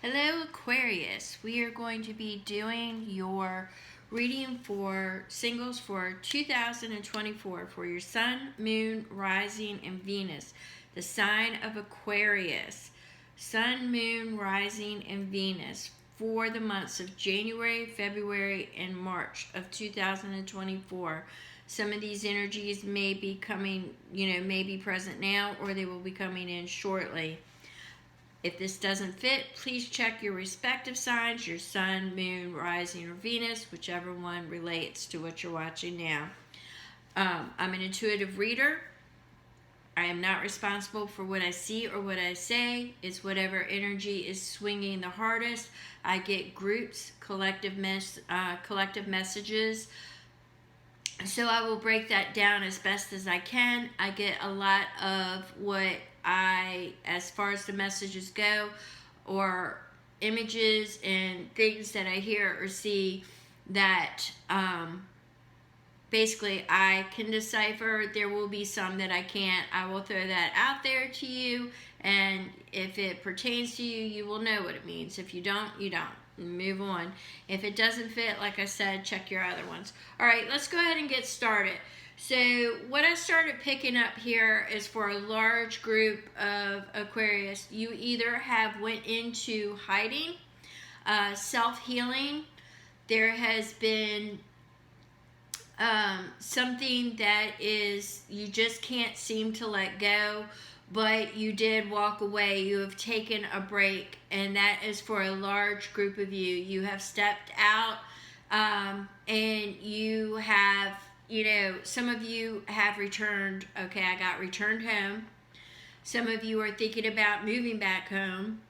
Hello, Aquarius. We are going to be doing your reading for singles for 2024 for your Sun, Moon, Rising, and Venus. The sign of Aquarius. Sun, Moon, Rising, and Venus for the months of January, February, and March of 2024. Some of these energies may be coming, may be present now, or they will be coming in shortly. If this doesn't fit, please check your respective signs, your Sun, Moon, Rising, or Venus, whichever one relates to what you're watching now. I'm an intuitive reader. I am not responsible for what I see or what I say. It's whatever energy is swinging the hardest. I get groups, collective messages. So I will break that down as best as I can. I get a lot of what as far as the messages go, or images and things that I hear or see that basically I can decipher. There will be some that I can't. I will throw that out there to you, and if it pertains to you, you will know what it means. If you don't, you don't. Move on. If it doesn't fit, like I said, check your other ones. All right, let's go ahead and get started. So what I started picking up here is for a large group of Aquarius. You either have went into hiding, self-healing. There has been something that is you just can't seem to let go, but you did walk away. You have taken a break, and that is for a large group of you. You have stepped out, and you have, some of you have returned. Okay, I got returned home. Some of you are thinking about moving back home.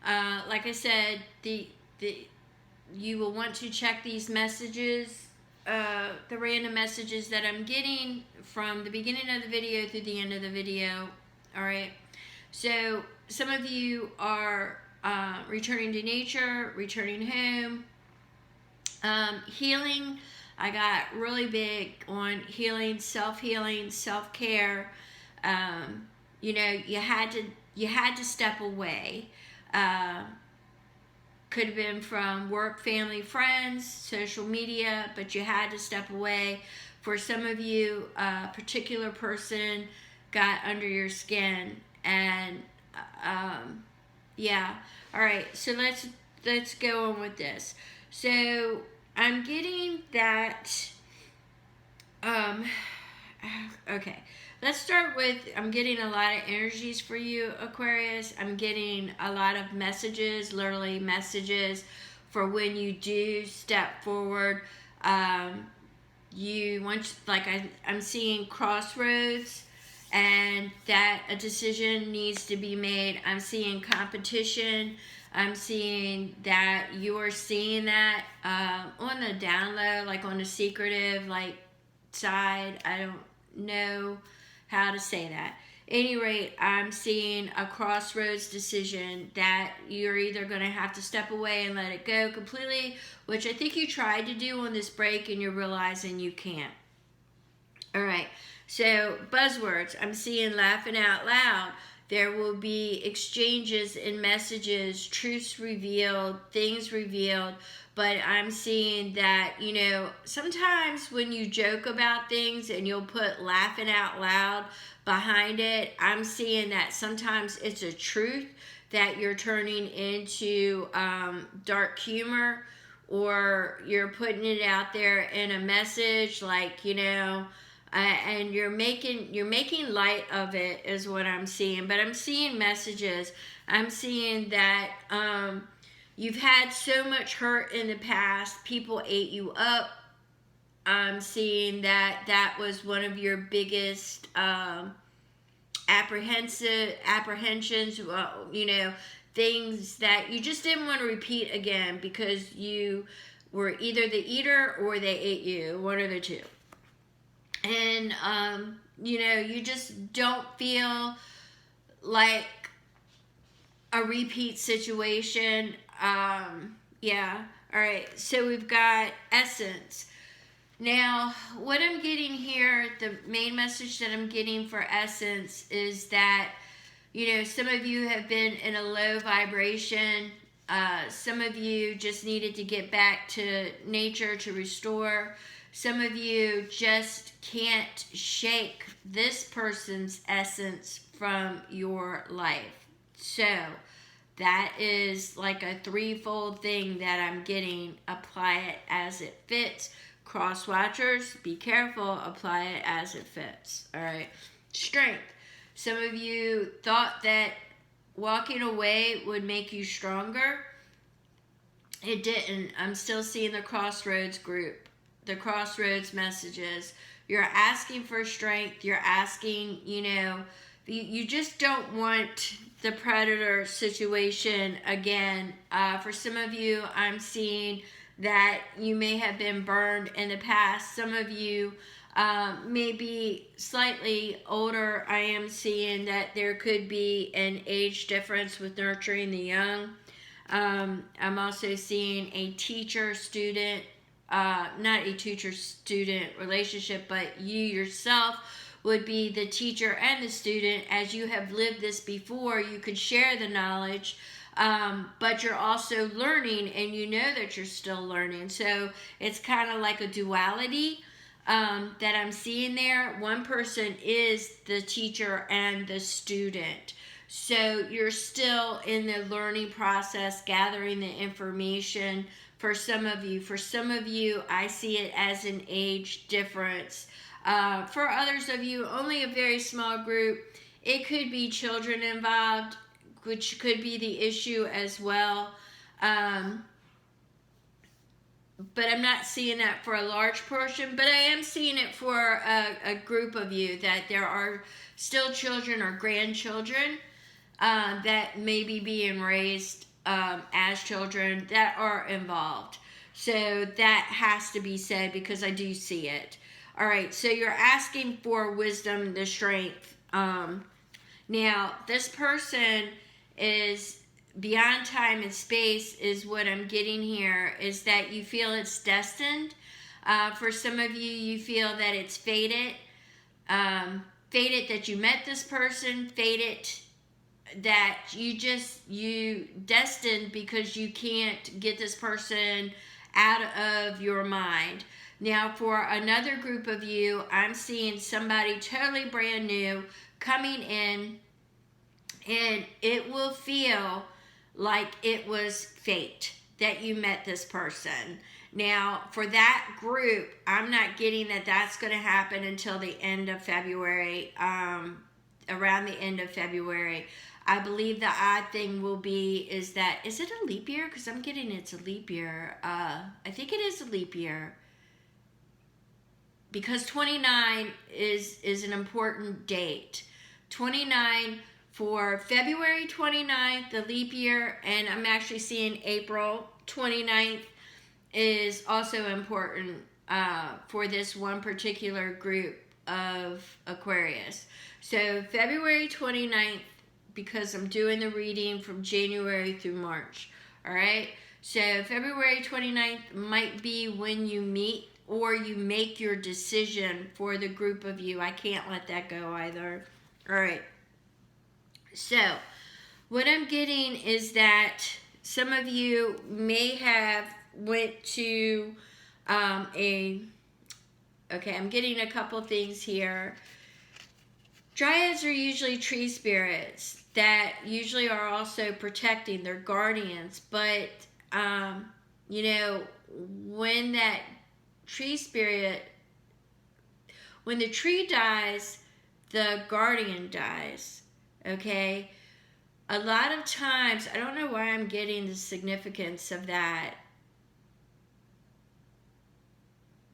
Like I said, you will want to check these messages, the random messages that I'm getting from the beginning of the video through the end of the video. All right, so some of you are returning to nature, returning home, healing. I got really big on healing, self-care. You had to step away. Could have been from work, family, friends, social media, but you had to step away. For some of you, a particular person got under your skin, and yeah. All right, so let's go on with this. So I'm getting that. Okay, let's start with, I'm getting a lot of energies for you, Aquarius. I'm getting a lot of messages, literally messages for when you do step forward. I'm seeing crossroads, and that a decision needs to be made. I'm seeing competition. I'm seeing that you're seeing that on the down low, like on the secretive side. I don't know how to say that. At any rate, I'm seeing a crossroads decision that you're either going to have to step away and let it go completely, which I think you tried to do on this break and you're realizing you can't. All right, so buzzwords. I'm seeing laughing out loud. There will be exchanges in messages, truths revealed, things revealed, but I'm seeing that, sometimes when you joke about things and you'll put laughing out loud behind it, I'm seeing that sometimes it's a truth that you're turning into dark humor, or you're putting it out there in a message and you're making light of it is what I'm seeing. But I'm seeing messages. I'm seeing that you've had so much hurt in the past. People ate you up. I'm seeing that was one of your biggest apprehensions. Things that you just didn't want to repeat again because you were either the eater or they ate you, one of the two. And, you just don't feel like a repeat situation. Yeah. All right. So we've got essence. Now, what I'm getting here, the main message that I'm getting for essence is that, some of you have been in a low vibration Some of you just needed to get back to nature to restore. Some of you just can't shake this person's essence from your life. So that is like a threefold thing that I'm getting. Apply it as it fits. Cross watchers, be careful. Apply it as it fits. All right. Strength. Some of you thought that walking away would make you stronger. It didn't. I'm still seeing the crossroads group, the crossroads messages. You're asking for strength. You're asking, you just don't want the predator situation again. For some of you, I'm seeing that you may have been burned in the past. Some of you may be slightly older. I am seeing that there could be an age difference with nurturing the young. I'm also seeing a teacher-student, not a teacher-student relationship, but you yourself would be the teacher and the student. As you have lived this before, you could share the knowledge, but you're also learning, and you know that you're still learning. So it's kind of like a duality that I'm seeing there. One person is the teacher and the student. So you're still in the learning process, gathering the information for some of you. For some of you, I see it as an age difference. For others of you, only a very small group. It could be children involved, which could be the issue as well. But I'm not seeing that for a large portion, but I am seeing it for a group of you, that there are still children or grandchildren that may be being raised as children that are involved. So that has to be said because I do see it. All right, so you're asking for wisdom, the strength. Now, this person is beyond time and space, is what I'm getting here, is that you feel it's destined. For some of you, you feel that it's fated. Fated that you met this person, fated that you destined because you can't get this person out of your mind. Now, for another group of you, I'm seeing somebody totally brand new coming in, and it will feel like it was fate that you met this person. Now, for that group, I'm not getting that that's going to happen until the end of February, around the end of February. I believe the odd thing will be is it a leap year? Because I'm getting it's a leap year. I think it is a leap year. Because 29 is an important date. 29 for February 29th, the leap year, and I'm actually seeing April 29th is also important for this one particular group of Aquarius. So February 29th, because I'm doing the reading from January through March. All right? So February 29th might be when you meet or you make your decision for the group of you. I can't let that go either. All right. So what I'm getting is that some of you may have went to I'm getting a couple things here. Dryads are usually tree spirits that usually are also protecting, their guardians. But, when that tree spirit, when the tree dies, the guardian dies, okay? A lot of times, I don't know why I'm getting the significance of that.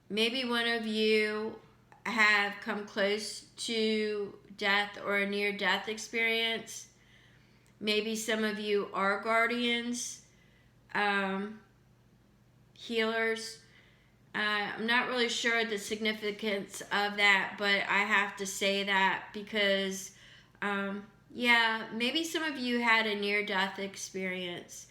Maybe one of you have come close to death or a near-death experience. Maybe some of you are guardians, healers. I'm not really sure the significance of that, but I have to say that because, maybe some of you had a near-death experience.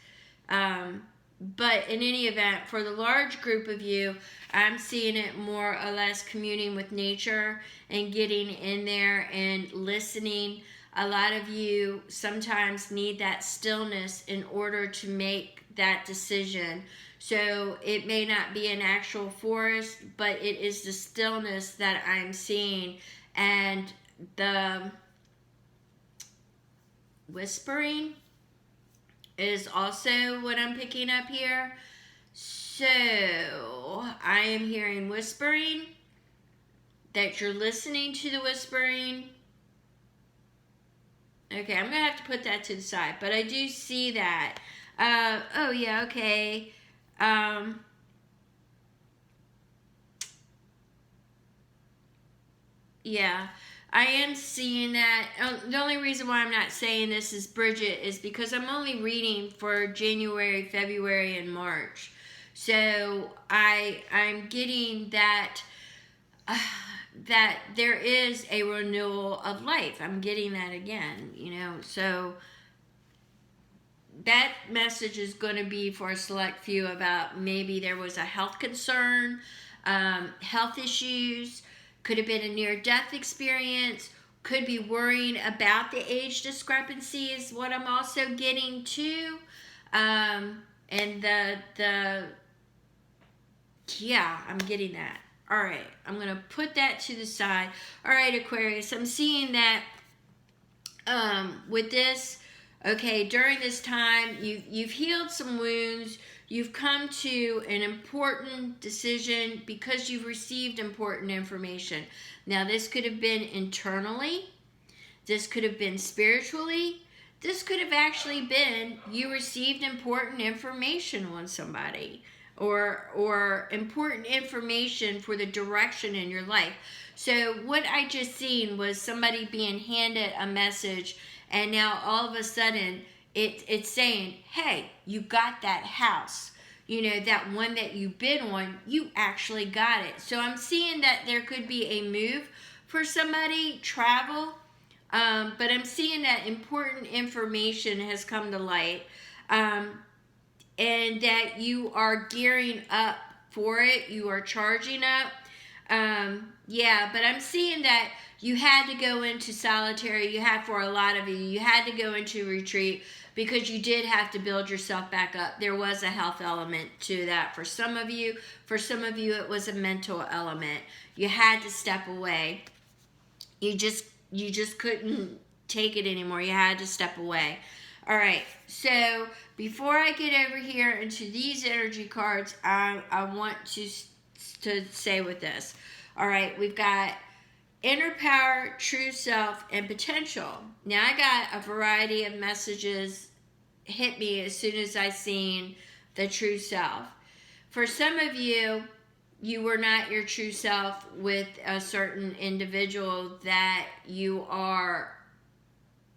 But in any event, for the large group of you, I'm seeing it more or less communing with nature and getting in there and listening. A lot of you sometimes need that stillness in order to make that decision. So it may not be an actual forest, but it is the stillness that I'm seeing. And the whispering is also what I'm picking up here. So I am hearing whispering, that you're listening to the whispering. Okay, I'm going to have to put that to the side, but I do see that. Oh, yeah, okay. Yeah, I am seeing that. The only reason why I'm not saying this is Bridget is because I'm only reading for January, February, and March. So I'm getting that that there is a renewal of life. I'm getting that again, So that message is going to be for a select few about maybe there was a health concern, health issues, could have been a near-death experience, could be worrying about the age discrepancy is what I'm also getting to. And yeah, I'm getting that. All right, I'm going to put that to the side. All right, Aquarius, I'm seeing that with this, okay, during this time, you've healed some wounds. You've come to an important decision because you've received important information. Now, this could have been internally. This could have been spiritually. This could have actually been you received important information on somebody or important information for the direction in your life. So what I just seen was somebody being handed a message, and now all of a sudden it's saying, hey, you got that house. That one that you bid on, you actually got it. So I'm seeing that there could be a move for somebody, travel, but I'm seeing that important information has come to light. And that you are gearing up for it. You are charging up. Yeah, but I'm seeing that you had to go into solitary. For a lot of you, you had to go into retreat because you did have to build yourself back up. There was a health element to that for some of you. For some of you, it was a mental element. You had to step away. You just couldn't take it anymore. You had to step away. All right, so before I get over here into these energy cards, I want to say with this. All right, we've got inner power, true self, and potential. Now, I got a variety of messages hit me as soon as I seen the true self. For some of you, you were not your true self with a certain individual that you are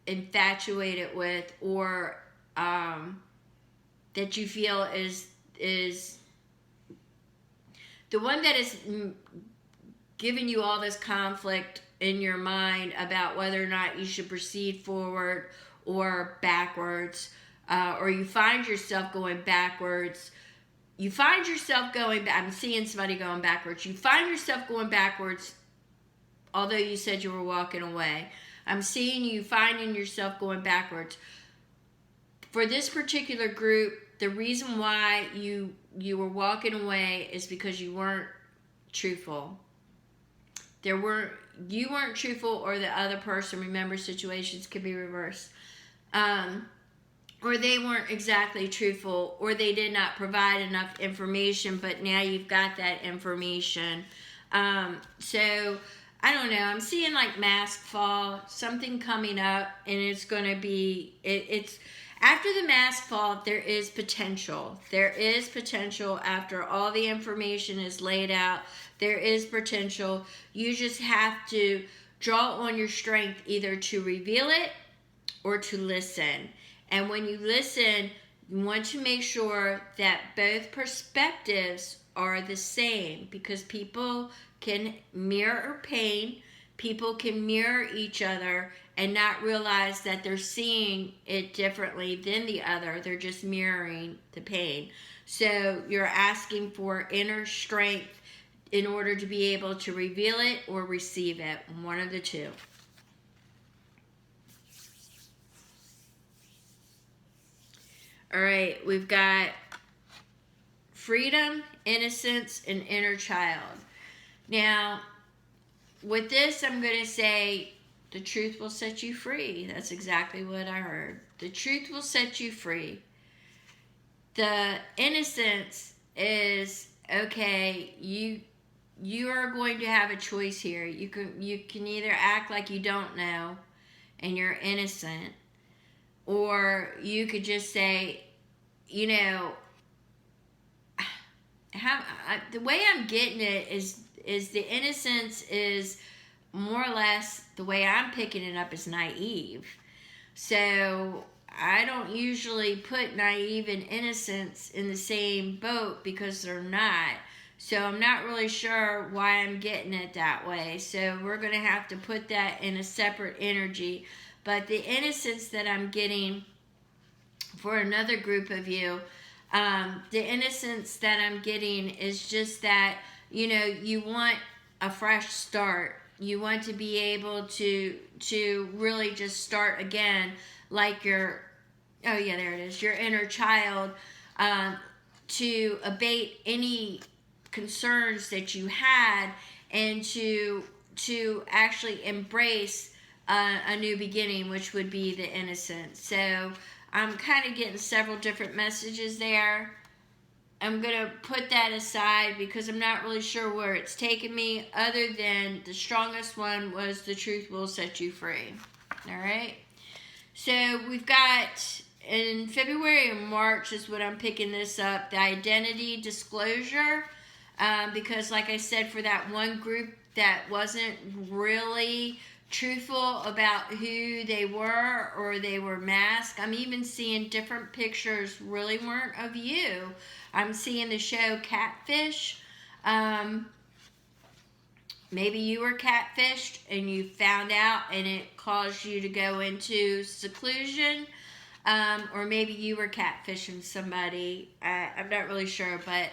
infatuated with, or that you feel is the one that is giving you all this conflict in your mind about whether or not you should proceed forward or backwards, or you find yourself going backwards. I'm seeing somebody going backwards. You find yourself going backwards, although you said you were walking away. I'm seeing you finding yourself going backwards. For this particular group, the reason why you were walking away is because you weren't truthful. You weren't truthful, or the other person, remember, situations could be reversed. Or they weren't exactly truthful, or they did not provide enough information, but now you've got that information. So I don't know. I'm seeing like mask fall, something coming up, and it's going to be, it's after the mask fall, there is potential. There is potential after all the information is laid out. There is potential. You just have to draw on your strength either to reveal it or to listen. And when you listen, you want to make sure that both perspectives are the same, because people can mirror pain. People can mirror each other and not realize that they're seeing it differently than the other. They're just mirroring the pain. So you're asking for inner strength in order to be able to reveal it or receive it. One of the two. All right, we've got freedom, innocence, and inner child. Now, with this, I'm going to say the truth will set you free. That's exactly what I heard. The truth will set you free. The innocence is, okay, you are going to have a choice here. You can either act like you don't know and you're innocent, or you could just say, you know, the way I'm getting it is the innocence is more or less, the way I'm picking it up, is naive. So I don't usually put naive and innocence in the same boat because they're not. So I'm not really sure why I'm getting it that way. So we're going to have to put that in a separate energy. But the innocence that I'm getting for another group of you, the innocence that I'm getting is just that, you know, you want a fresh start. You want to be able to really just start again, like your, oh yeah, there it is, your inner child, to abate any concerns that you had, and to actually embrace a new beginning, which would be the innocence. So I'm kind of getting several different messages there. I'm going to put that aside because I'm not really sure where it's taken me, other than the strongest one was the truth will set you free. All right. So we've got in February and March is what I'm picking this up, the identity disclosure. Because like I said, for that one group that wasn't really truthful about who they were, or they were masked. I'm even seeing different pictures really weren't of you. I'm seeing the show Catfish. Maybe you were catfished and you found out and it caused you to go into seclusion. Or maybe you were catfishing somebody. I'm not really sure, but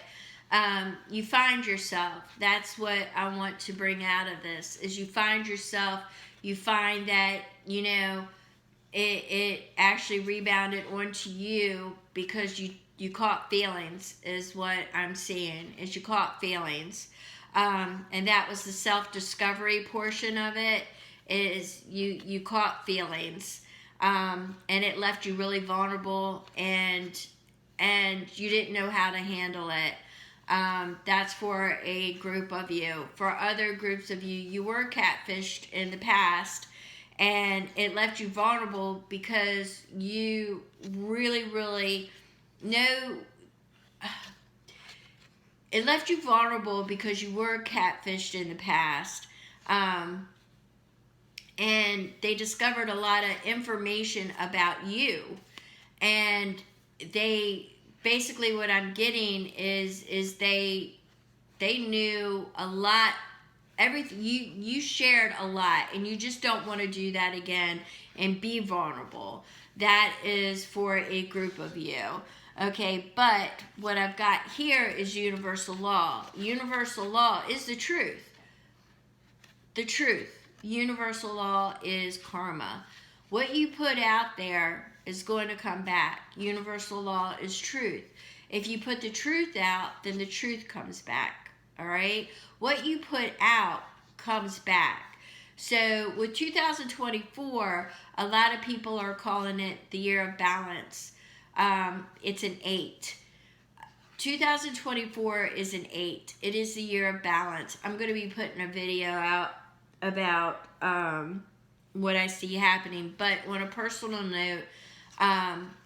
you find yourself. That's what I want to bring out of this, is you find yourself. You find that, you know, it actually rebounded onto you because you caught feelings, is what I'm seeing, is you caught feelings. And that was the self-discovery portion of it, is you caught feelings. And it left you really vulnerable, and you didn't know how to handle it. That's for a group of you. For other groups of you, you were catfished in the past, and it left you vulnerable because you really, really know. It left you vulnerable because you were catfished in the past. And they discovered a lot of information about you. And they, basically what I'm getting is they knew a lot, everything, you shared a lot, and you just don't want to do that again and be vulnerable. That is for a group of you. Okay, but what I've got here is universal law. Universal law is the truth. The truth. Universal law is karma. What you put out there is going to come back. Universal law is truth. If you put the truth out, then the truth comes back. All right? What you put out comes back. So with 2024, a lot of people are calling it the year of balance. It's an 8. 2024 is an 8. It is the year of balance. I'm going to be putting a video out about what I see happening. But on a personal note,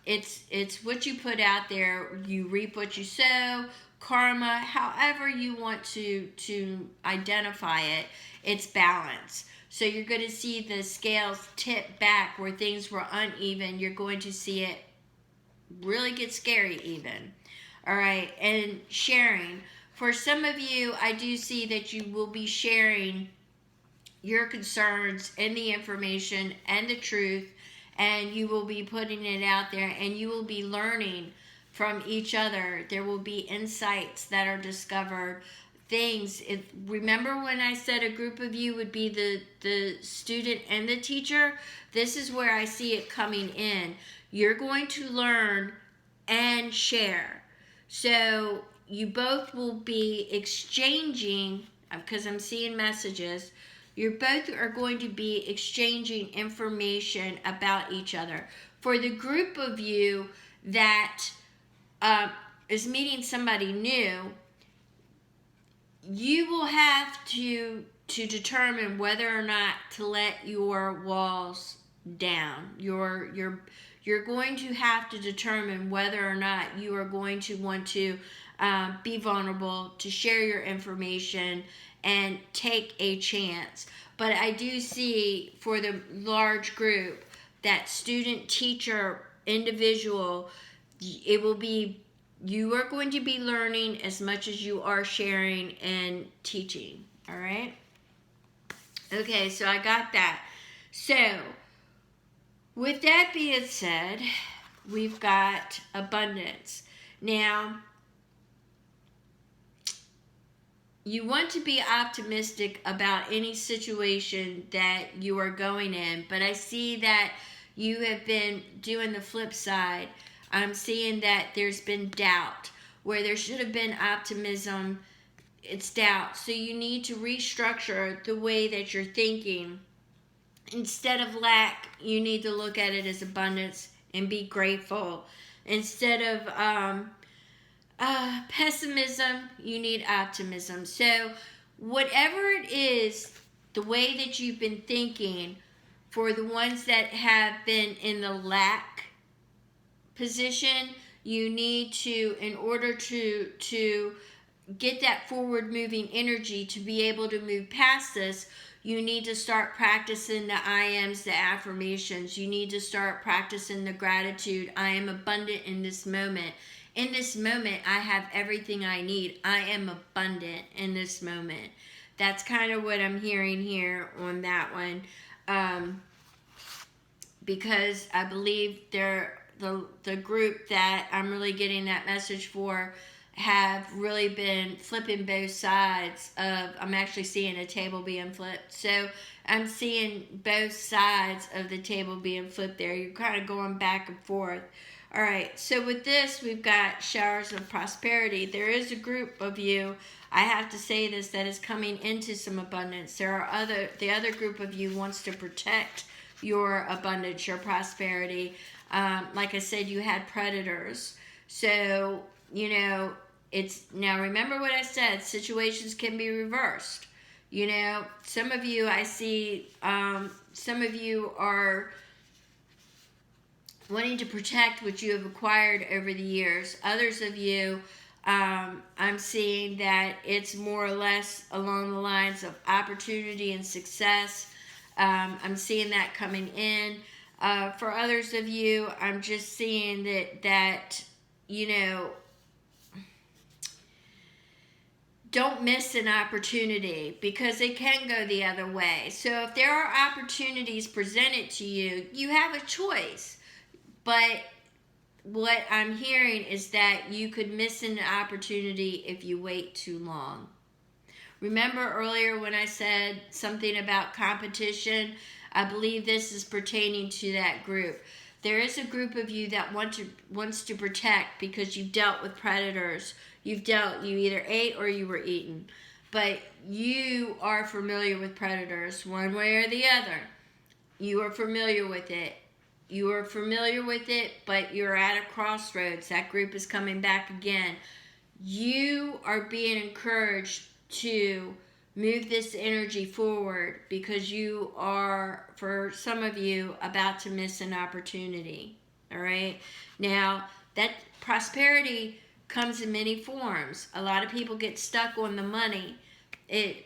it's what you put out there. You reap what you sow. Karma, however you want to identify it, it's balance. So you're going to see the scales tip back where things were uneven. You're going to see it really get scary even. All right, and sharing. For some of you, I do see that you will be sharing your concerns and the information and the truth, and you will be putting it out there, and you will be learning from each other. There will be insights that are discovered, things. Remember when I said a group of you would be the student and the teacher? This is where I see it coming in. You're going to learn and share. So you both will be exchanging, because I'm seeing messages, you both are going to be exchanging information about each other. For the group of you that is meeting somebody new, you will have to determine whether or not to let your walls down. You're going to have to determine whether or not you are going to want to be vulnerable, to share your information, and take a chance. But I do see for the large group, that student, teacher, individual, it will be, you are going to be learning as much as you are sharing and teaching. All right? Okay, so I got that. So, with that being said, we've got abundance. Now, you want to be optimistic about any situation that you are going in, but I see that you have been doing the flip side. I'm seeing that there's been doubt. Where there should have been optimism, it's doubt. So you need to restructure the way that you're thinking. Instead of lack, you need to look at it as abundance and be grateful. Instead of pessimism, you need optimism. So whatever it is, the way that you've been thinking, for the ones that have been in the lack position, you need to, in order to get that forward moving energy to be able to move past this, you need to start practicing the I ams, the affirmations. You need to start practicing the gratitude. I am abundant in this moment. In this moment, I have everything I need. I am abundant in this moment. That's kind of what I'm hearing here on that one. Because I believe the group that I'm really getting that message for have really been flipping both sides of, I'm actually seeing a table being flipped. So I'm seeing both sides of the table being flipped there. You're kind of going back and forth. All right, so with this, we've got showers of prosperity. There is a group of you, I have to say this, that is coming into some abundance. The other group of you wants to protect your abundance, your prosperity. Like I said, you had predators. So, it's, now remember what I said, situations can be reversed. Some of you, I see, some of you are wanting to protect what you have acquired over the years. Others of you, I'm seeing that it's more or less along the lines of opportunity and success. I'm seeing that coming in. For others of you, I'm just seeing that don't miss an opportunity, because it can go the other way. So if there are opportunities presented to you, you have a choice. But what I'm hearing is that you could miss an opportunity if you wait too long. Remember earlier when I said something about competition? I believe this is pertaining to that group. There is a group of you that wants to protect because you've dealt with predators. You either ate or you were eaten. But you are familiar with predators one way or the other. You are familiar with it. You are familiar with it, but you're at a crossroads. That group is coming back again. You are being encouraged to move this energy forward, because you are, for some of you, about to miss an opportunity. All right? Now, that prosperity comes in many forms. A lot of people get stuck on the money.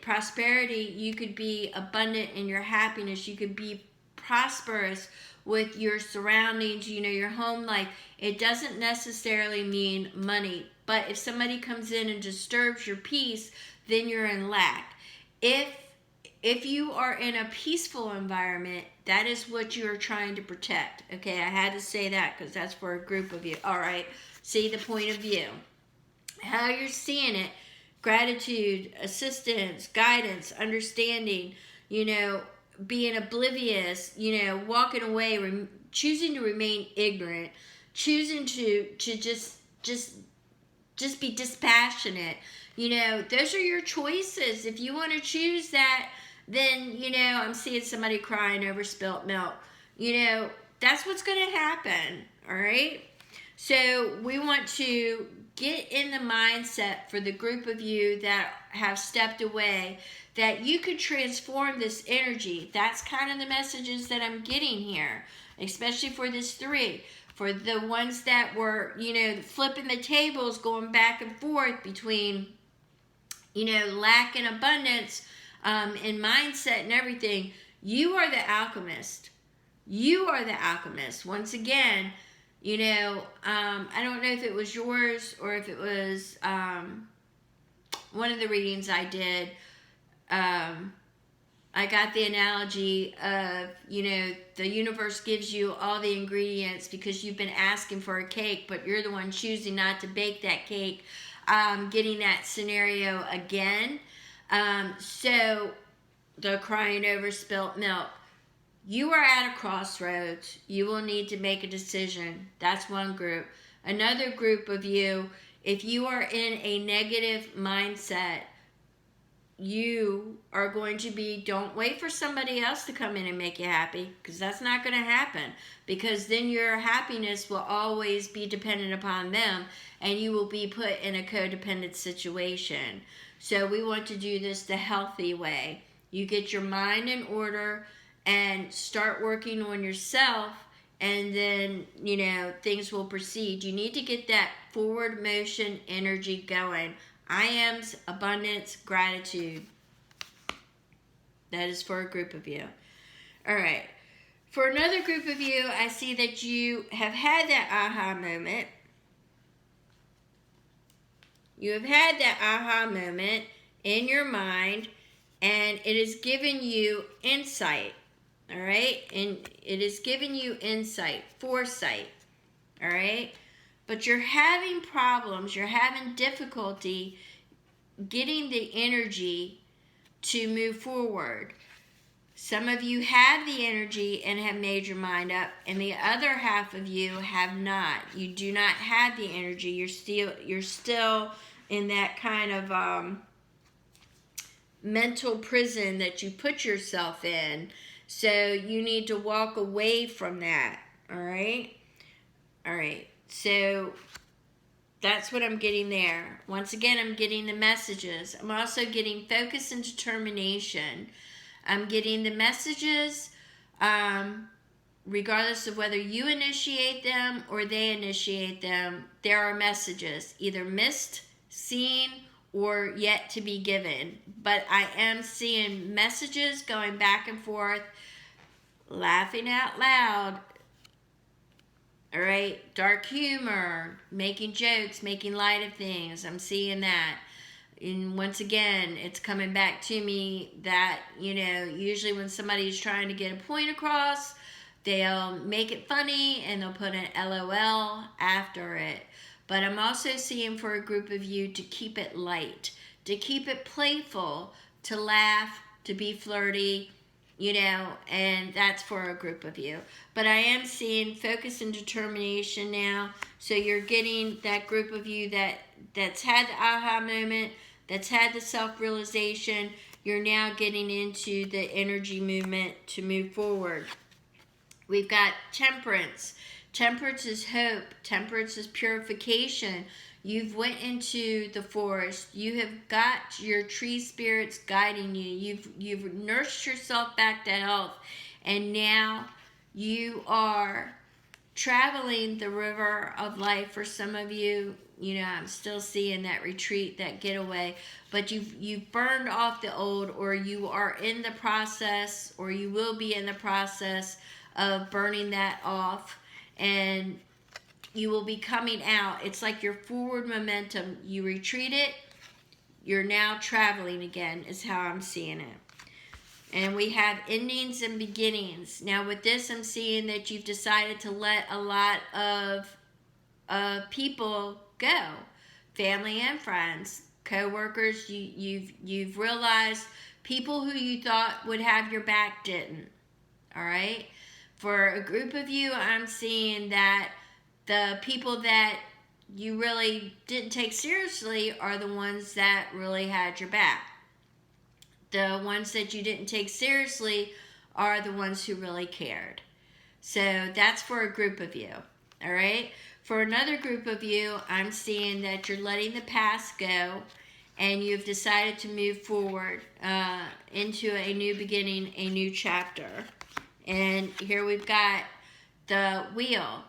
Prosperity, you could be abundant in your happiness. You could be prosperous with your surroundings, your home life. It doesn't necessarily mean money. But if somebody comes in and disturbs your peace, then you're in lack. If you are in a peaceful environment, that is what you're trying to protect. Okay, I had to say that because that's for a group of you. All right, see the point of view. How you're seeing it, gratitude, assistance, guidance, understanding, being oblivious, walking away, choosing to remain ignorant, choosing to just be dispassionate. Those are your choices. If you want to choose that, then, I'm seeing somebody crying over spilt milk. That's what's going to happen, all right? So we want to get in the mindset for the group of you that have stepped away, that you could transform this energy. That's kind of the messages that I'm getting here, especially for this 3. For the ones that were, flipping the tables, going back and forth between, lack and abundance, and mindset and everything. You are the alchemist. You are the alchemist. Once again, I don't know if it was yours or if it was one of the readings I did. I got the analogy of, the universe gives you all the ingredients because you've been asking for a cake, but you're the one choosing not to bake that cake. Getting that scenario again. So the crying over spilt milk. You are at a crossroads. You will need to make a decision. That's one group. Another group of you, if you are in a negative mindset, you are going to be, don't wait for somebody else to come in and make you happy, because that's not going to happen, because then your happiness will always be dependent upon them, and you will be put in a codependent situation. So we want to do this the healthy way. You get your mind in order and start working on yourself, and then, things will proceed. You need to get that forward motion energy going. I am abundance, gratitude. That is for a group of you. All right. For another group of you, I see that you have had that aha moment. You have had that aha moment in your mind, and it has given you insight. All right? And it has given you insight, foresight. All right? But you're having problems, you're having difficulty getting the energy to move forward. Some of you have the energy and have made your mind up, and the other half of you have not. You do not have the energy. You're still in that kind of mental prison that you put yourself in. So you need to walk away from that. All right? All right. So that's what I'm getting there. Once again, I'm getting the messages. I'm also getting focus and determination. I'm getting the messages, regardless of whether you initiate them or they initiate them. There are messages, either missed, seen, or yet to be given. But I am seeing messages going back and forth, laughing out loud. All right, dark humor, making jokes, making light of things. I'm seeing that. And once again, it's coming back to me that, usually when somebody's trying to get a point across, they'll make it funny and they'll put an LOL after it. But I'm also seeing for a group of you to keep it light, to keep it playful, to laugh, to be flirty, and that's for a group of you. But I am seeing focus and determination now. So you're getting that group of you that's had the aha moment, that's had the self-realization. You're now getting into the energy movement to move forward. We've got temperance. Temperance is hope. Temperance is purification. You've went into the forest. You have got your tree spirits guiding you. You've nursed yourself back to health. And now you are traveling the river of life. For some of you, I'm still seeing that retreat, that getaway. But you've burned off the old, or you are in the process, or you will be in the process of burning that off. And you will be coming out. It's like your forward momentum. You retreat it, you're now traveling again, is how I'm seeing it. And we have endings and beginnings. Now with this, I'm seeing that you've decided to let a lot of people go. Family and friends, co-workers. You've realized people who you thought would have your back didn't. All right? For a group of you, I'm seeing that the people that you really didn't take seriously are the ones that really had your back. The ones that you didn't take seriously are the ones who really cared. So that's for a group of you. All right. For another group of you, I'm seeing that you're letting the past go and you've decided to move forward into a new beginning, a new chapter. And here we've got the wheel.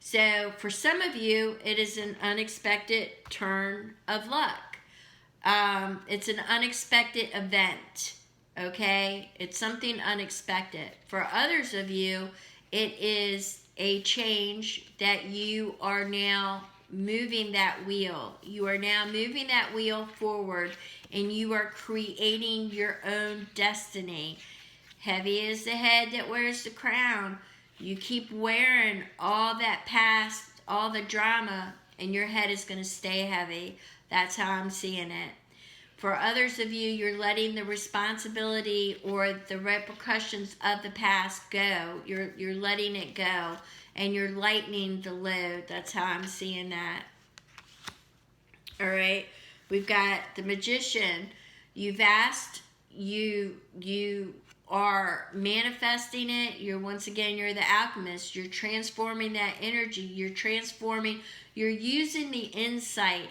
So for some of you, it is an unexpected turn of luck. It's an unexpected event, okay? It's something unexpected. For others of you, it is a change that you are now moving that wheel. You are now moving that wheel forward and you are creating your own destiny. Heavy is the head that wears the crown. You keep wearing all that past, all the drama, and your head is going to stay heavy. That's how I'm seeing it. For others of you, you're letting the responsibility or the repercussions of the past go. You're letting it go, and you're lightening the load. That's how I'm seeing that. All right. We've got the Magician. You've asked. You are manifesting it. You're the alchemist. You're transforming that energy. You're using the insight.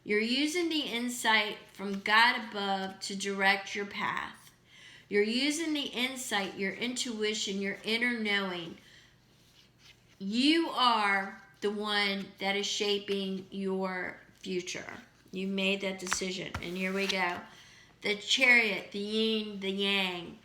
You're using the insight from God above to direct your path. You're using the insight, your intuition, your inner knowing. You are the one that is shaping your future. You made that decision. And here we go. The Chariot, the yin, the yang,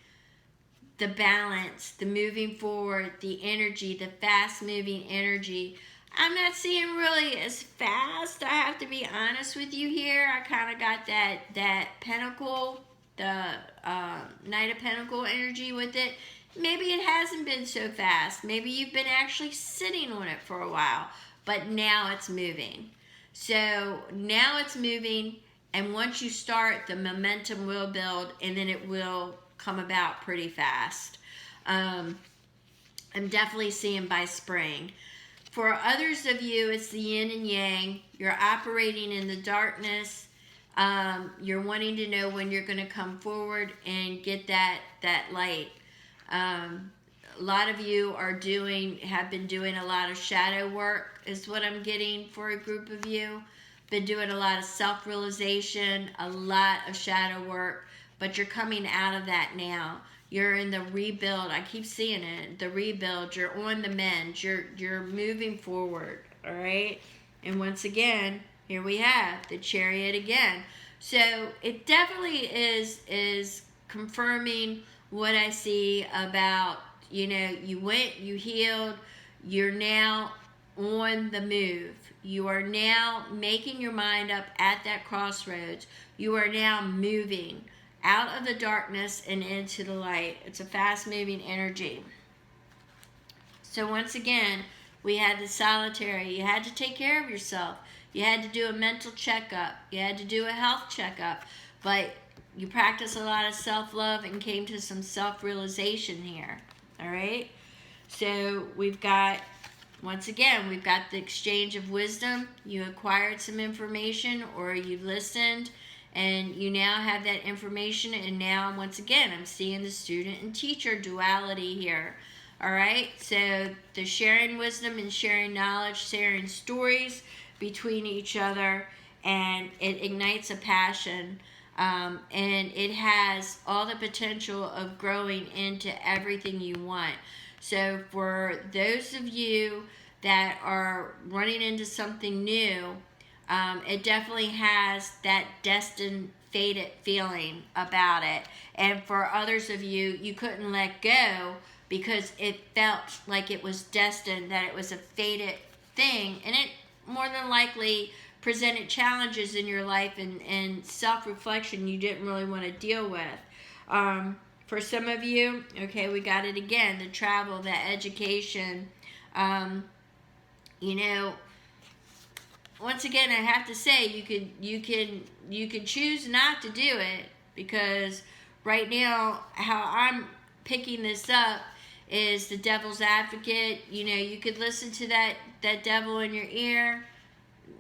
the balance, the moving forward, the energy, the fast-moving energy. I'm not seeing really as fast. I have to be honest with you here. I kind of got that Pentacle, the Knight of Pentacle energy with it. Maybe it hasn't been so fast. Maybe you've been actually sitting on it for a while, but now it's moving. So now it's moving, and once you start, the momentum will build, and then it will come about pretty fast. I'm definitely seeing by spring. For others of you, it's the yin and yang. You're operating in the darkness. You're wanting to know when you're going to come forward and get that light. A lot of you have been doing a lot of shadow work, is what I'm getting for a group of you. Been doing a lot of self-realization, a lot of shadow work, but you're coming out of that now. You're in the rebuild. I keep seeing it. The rebuild. You're on the mend. You're moving forward. All right. And once again, here we have the Chariot again. So it definitely is confirming what I see about, you went, you healed. You're now on the move. You are now making your mind up at that crossroads. You are now moving out of the darkness and into the light. It's a fast-moving energy. So once again, we had the Solitary. You had to take care of yourself. You had to do a mental checkup. You had to do a health checkup. But you practiced a lot of self-love and came to some self-realization here. All right? So we've got, once again, we've got the exchange of wisdom. You acquired some information, or you listened, and you now have that information. And now, once again, I'm seeing the student and teacher duality here. All right? So the sharing wisdom and sharing knowledge, sharing stories between each other, and it ignites a passion. And it has all the potential of growing into everything you want. So for those of you that are running into something new, it definitely has that destined, fated feeling about it. And for others of you, you couldn't let go because it felt like it was destined, that it was a fated thing. And it more than likely presented challenges in your life and self-reflection you didn't really want to deal with. For some of you, okay, we got it again, the travel, the education. Once again, I have to say, you can choose not to do it, because right now, how I'm picking this up is the devil's advocate. You know, you could listen to that devil in your ear,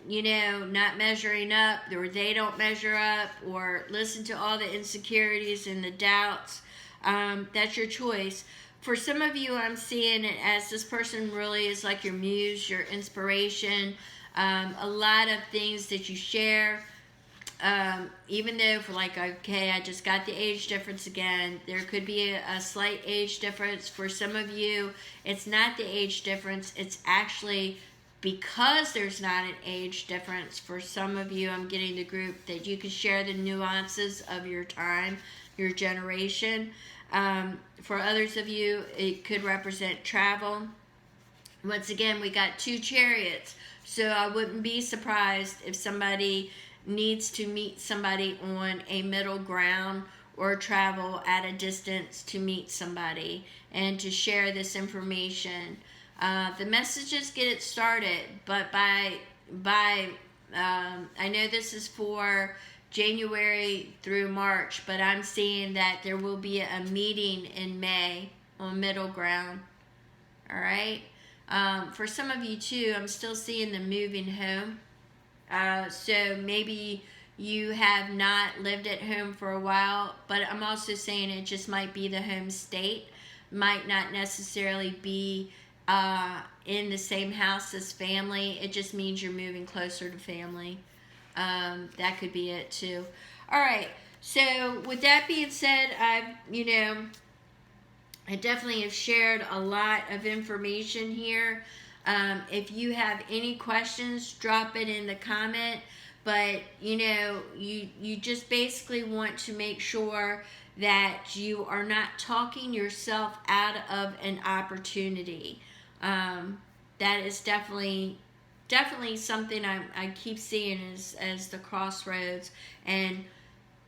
you know, not measuring up, or they don't measure up, or listen to all the insecurities and the doubts. That's your choice. For some of you, I'm seeing it as this person really is like your muse, your inspiration, a lot of things that you share. Even though for like, okay, I just got the age difference again, there could be a slight age difference. For some of you, it's not the age difference, it's actually because there's not an age difference. For some of you, I'm getting the group that you can share the nuances of your time, your generation. For others of you, it could represent travel. Once again, we got 2 chariots, so I wouldn't be surprised if somebody needs to meet somebody on a middle ground, or travel at a distance to meet somebody and to share this information. The messages get it started, but by I know this is for January through March, but I'm seeing that there will be a meeting in May on middle ground. All right. For some of you too, I'm still seeing the moving home. So maybe you have not lived at home for a while, but I'm also saying it just might be the home state, might not necessarily be in the same house as family. It just means you're moving closer to family. That could be it too. All right. So with that being said, I definitely have shared a lot of information here. If you have any questions, drop it in the comment. But you just basically want to make sure that you are not talking yourself out of an opportunity. That is definitely something I keep seeing as the crossroads. And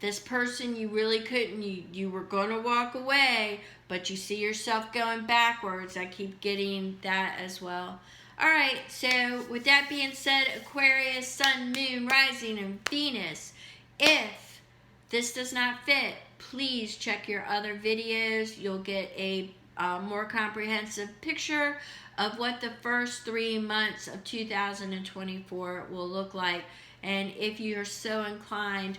this person, you really couldn't, you were going to walk away, but you see yourself going backwards. I keep getting that as well. All right, so with that being said, Aquarius, Sun, Moon, Rising, and Venus, if this does not fit, please check your other videos. You'll get a more comprehensive picture of what the first 3 months of 2024 will look like. And if you're so inclined,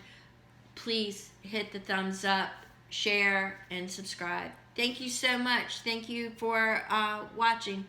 please hit the thumbs up, share, and subscribe. Thank you so much. Thank you for watching.